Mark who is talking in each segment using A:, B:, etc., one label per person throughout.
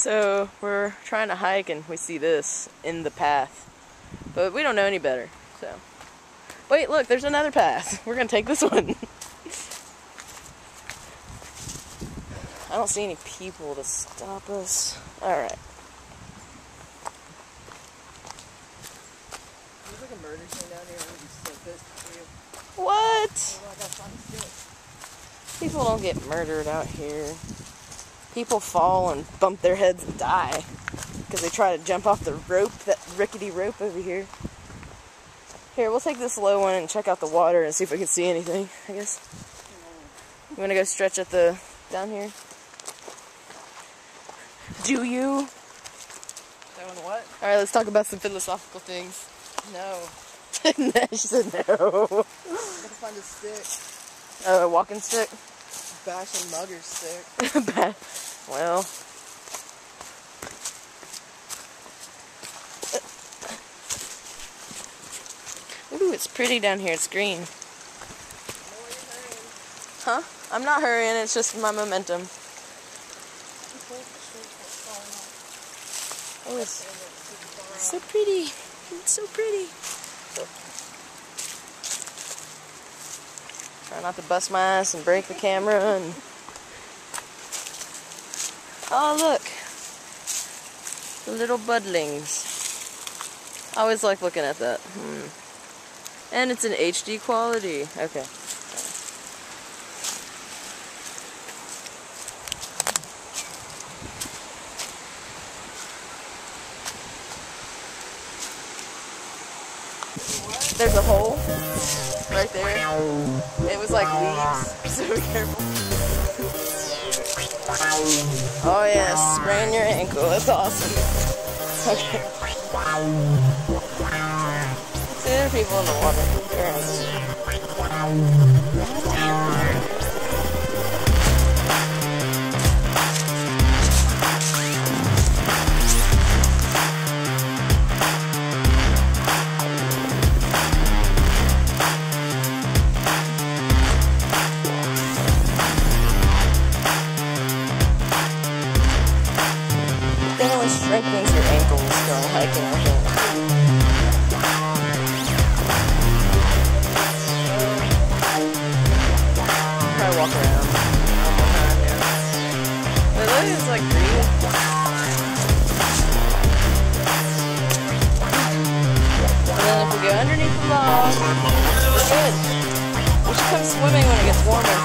A: So we're trying to hike and we see this in the path, but we don't know any better. So wait, look, there's another path. We're gonna take this one. I don't see any people to stop us. All right.
B: There's like a murder scene down here. I'm so pissed for you.
A: What?
B: Oh, I gotta find a stick.
A: People don't get murdered out here. People fall and bump their heads and die because they try to jump off the rope, that rickety rope over here. Here, we'll take this low one and check out the water and see if we can see anything, I guess. You want to go stretch at the, down here? Do you?
B: Doing what?
A: Alright, let's talk about some philosophical things.
B: No.
A: She said no.
B: I gotta find a stick.
A: A walking stick?
B: Bash and mugger stick.
A: Well. Ooh, it's pretty down here. It's green. Huh? I'm not hurrying. It's just my momentum. Oh, it's so pretty. It's so pretty. Try not to bust my ass and break the camera. And oh, look. The little budlings. I always like looking at that. And it's in HD quality. Okay. There's a hole right there. It was like leaves, so be careful. Oh yeah, sprain your ankle. That's awesome. Okay. See, there are people in the water. Definitely strengthens your ankles during hiking, I think. Probably walk around one more time, yeah. The lily is like green. And then if we go underneath the log, we're good. We should come swimming when it gets warmer.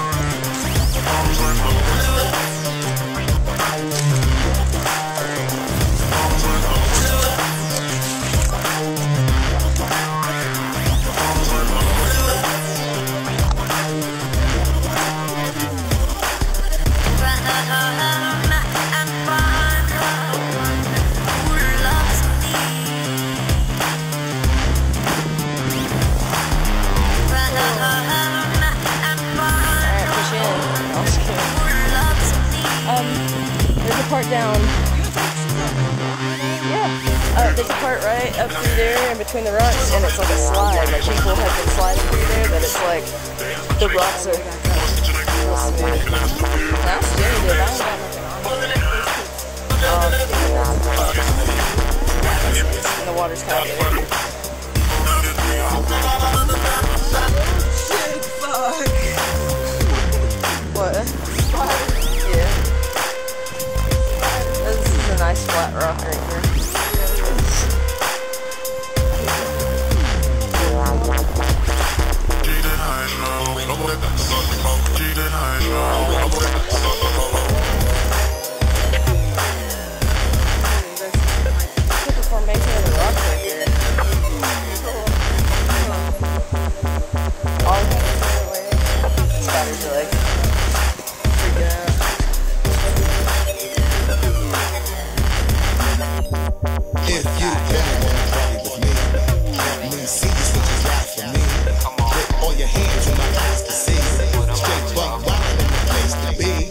A: There's a part down. Yeah. There's a part right up through there in between the rocks, and it's like a slide. Like people have been sliding through there, that it's like the rocks are real smooth. Now Skinny did. I ain't got nothing on. And the water's kind of good.
B: Shit, fuck.
A: What? Yeah. This is a nice flat rock right here. Typical formation of the rocks right here. All the way. Spiders are like freaking out.
C: If you really want to party with me, let me see you switch your life for me. Put all your hands on my eyes to see. Straight buck wild in the place to be.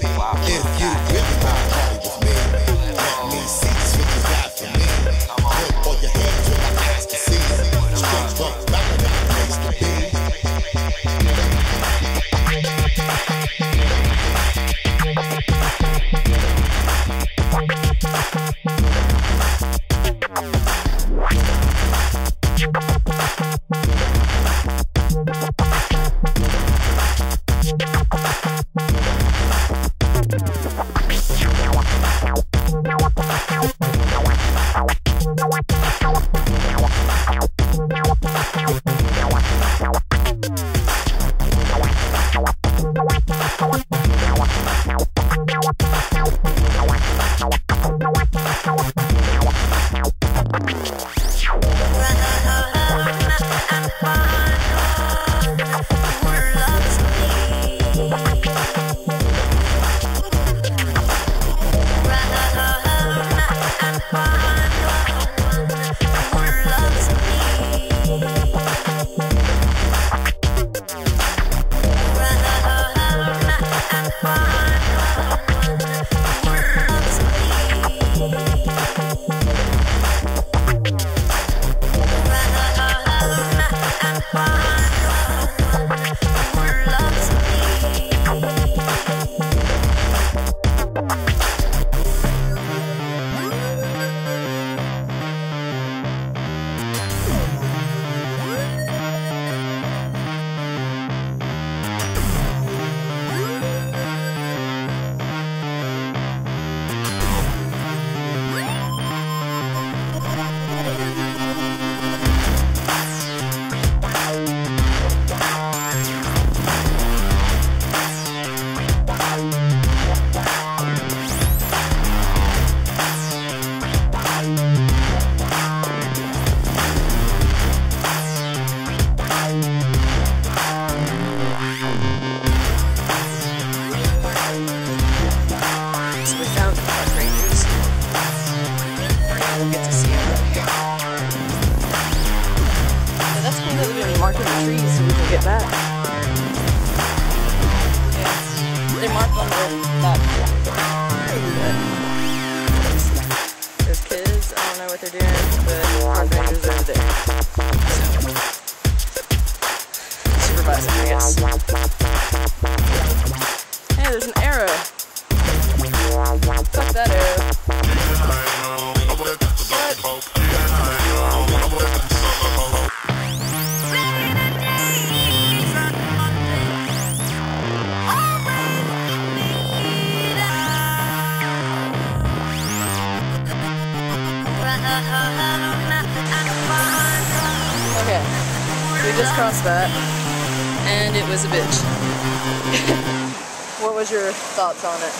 A: marking the trees so we can get back. Yeah. They marked on the map. Those kids, I don't know what they're doing, but park ranger's over there. Supervising, I guess. Hey, there's an arrow. Fuck that arrow. Okay, we just crossed that, and it was a bitch. What was your thoughts on it?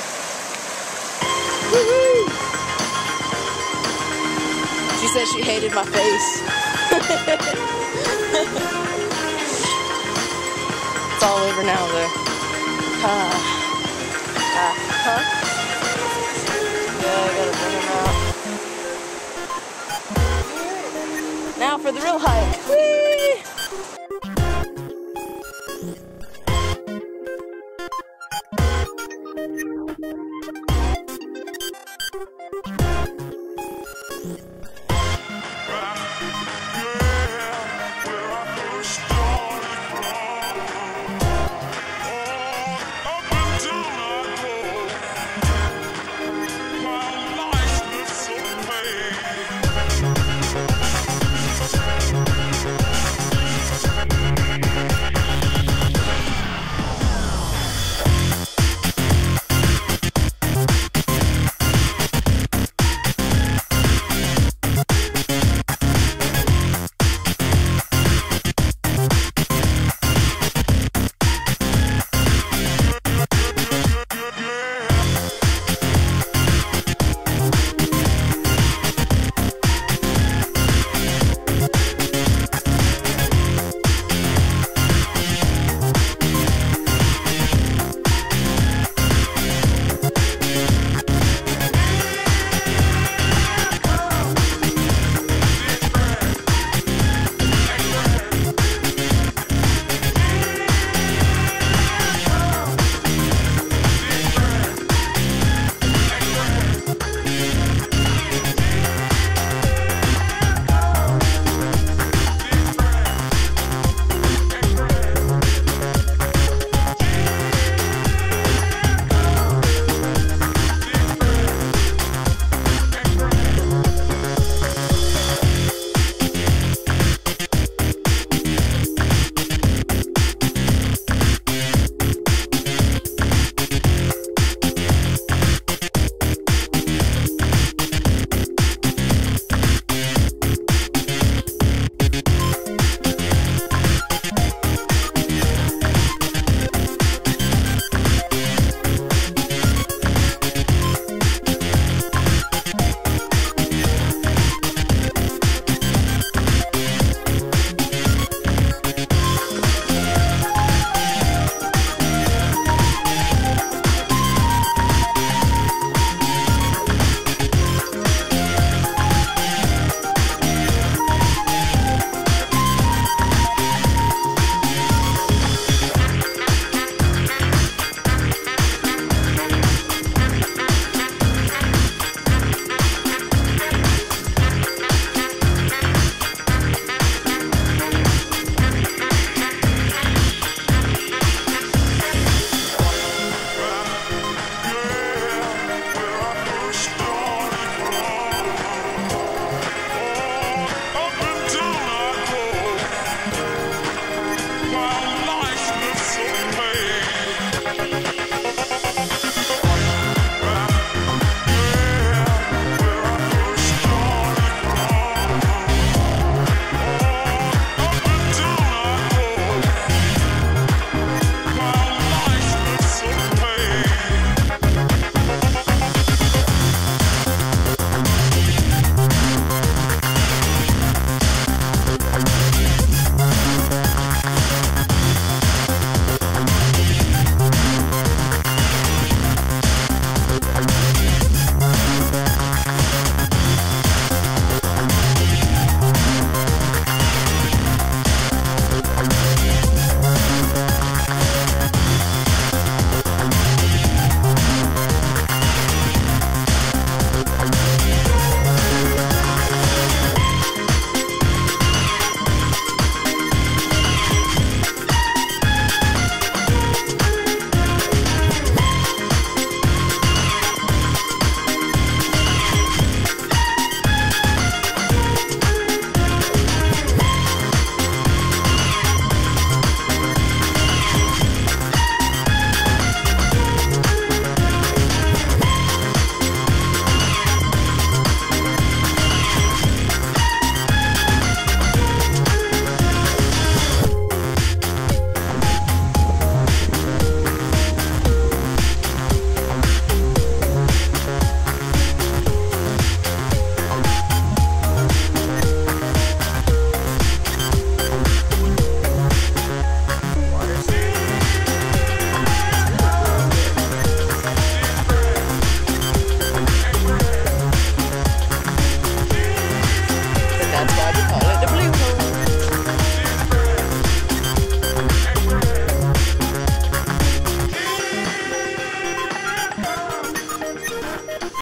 A: Woohoo! She said she hated my face. It's all over now, though. Huh? Yeah, I gotta bring him out. Now for the real hike. Whee!